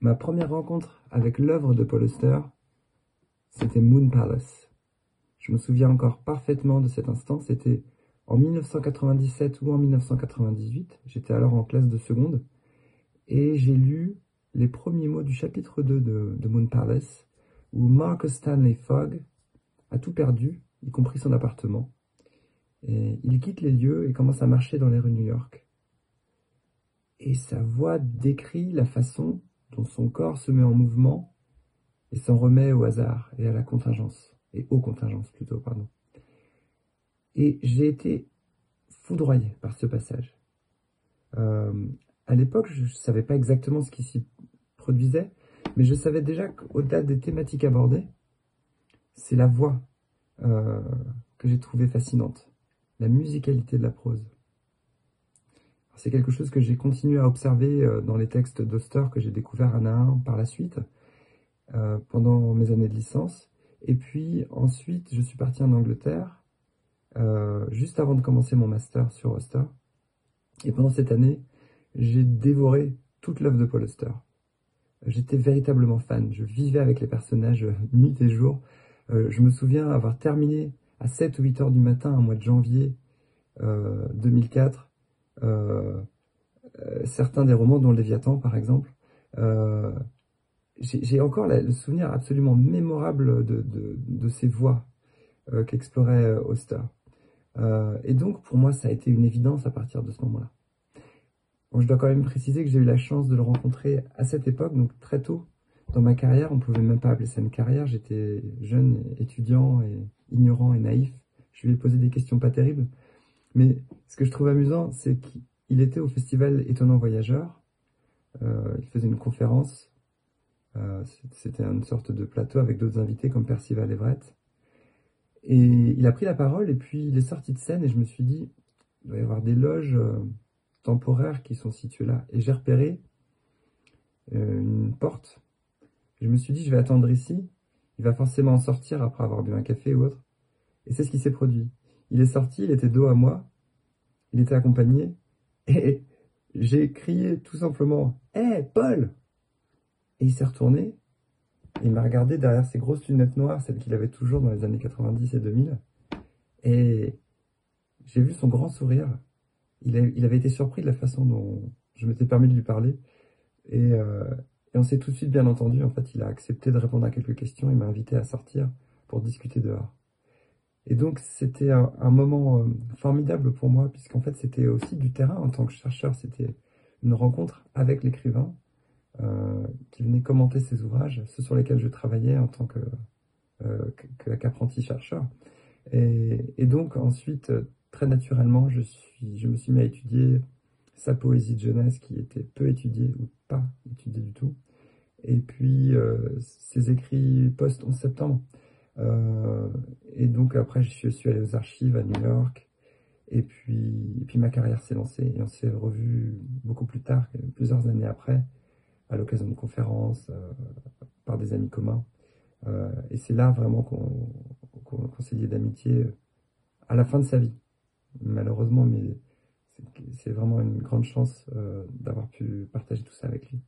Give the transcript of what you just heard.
Ma première rencontre avec l'œuvre de Paul Auster, c'était Moon Palace. Je me souviens encore parfaitement de cet instant, c'était en 1997 ou en 1998, j'étais alors en classe de seconde, et j'ai lu les premiers mots du chapitre 2 de Moon Palace, où Marcus Stanley Fogg a tout perdu, y compris son appartement, et il quitte les lieux et commence à marcher dans les rues de New York. Et sa voix décrit la façon dont son corps se met en mouvement et s'en remet au hasard et à la contingence, et aux contingences plutôt, pardon. Et j'ai été foudroyé par ce passage. Euh, à l'époque, je ne savais pas exactement ce qui s'y produisait, mais je savais déjà qu'au-delà des thématiques abordées, c'est la voix que j'ai trouvée fascinante, la musicalité de la prose. C'est quelque chose que j'ai continué à observer dans les textes d'Auster que j'ai découvert un à un par la suite, pendant mes années de licence. Et puis ensuite, je suis parti en Angleterre, juste avant de commencer mon master sur Auster. Et pendant cette année, j'ai dévoré toute l'œuvre de Paul Auster. J'étais véritablement fan, je vivais avec les personnages nuit et jour. Je me souviens avoir terminé à 7 ou 8 heures du matin, un mois de janvier 2004, certains des romans, dont Léviathan par exemple. J'ai encore le souvenir absolument mémorable de ces voix qu'explorait Auster. Et donc pour moi ça a été une évidence à partir de ce moment-là. Bon, je dois quand même préciser que j'ai eu la chance de le rencontrer à cette époque, donc très tôt dans ma carrière. On ne pouvait même pas appeler ça une carrière, j'étais jeune, étudiant et ignorant et naïf. Je lui ai posé des questions pas terribles. Mais ce que je trouve amusant, c'est qu'il était au festival Étonnant Voyageur. Il faisait une conférence. C'était une sorte de plateau avec d'autres invités comme Percival Everett. Et il a pris la parole et puis il est sorti de scène et je me suis dit, il doit y avoir des loges temporaires qui sont situées là. Et j'ai repéré une porte. Je me suis dit, je vais attendre ici. Il va forcément en sortir après avoir bu un café ou autre. Et c'est ce qui s'est produit. Il est sorti, il était dos à moi. Il était accompagné. Et j'ai crié tout simplement, « Hé, Paul !» Et il s'est retourné. Et il m'a regardé derrière ses grosses lunettes noires, celles qu'il avait toujours dans les années 90 et 2000. Et j'ai vu son grand sourire. Il avait été surpris de la façon dont je m'étais permis de lui parler. Et on s'est tout de suite bien entendu. En fait, il a accepté de répondre à quelques questions. Il m'a invité à sortir pour discuter dehors. Et donc, c'était un moment formidable pour moi, puisqu'en fait, c'était aussi du terrain en tant que chercheur. C'était une rencontre avec l'écrivain qui venait commenter ses ouvrages, ceux sur lesquels je travaillais en tant qu'apprenti chercheur. Et donc, ensuite, très naturellement, je me suis mis à étudier sa poésie de jeunesse qui était peu étudiée ou pas étudiée du tout. Et puis ses écrits post-11 septembre. Et donc après, je suis allé aux archives à New York. Et puis ma carrière s'est lancée et on s'est revus beaucoup plus tard, plusieurs années après, à l'occasion de conférences, par des amis communs. Et c'est là vraiment qu'on s'est lié d'amitié à la fin de sa vie. Malheureusement, mais c'est vraiment une grande chance d'avoir pu partager tout ça avec lui.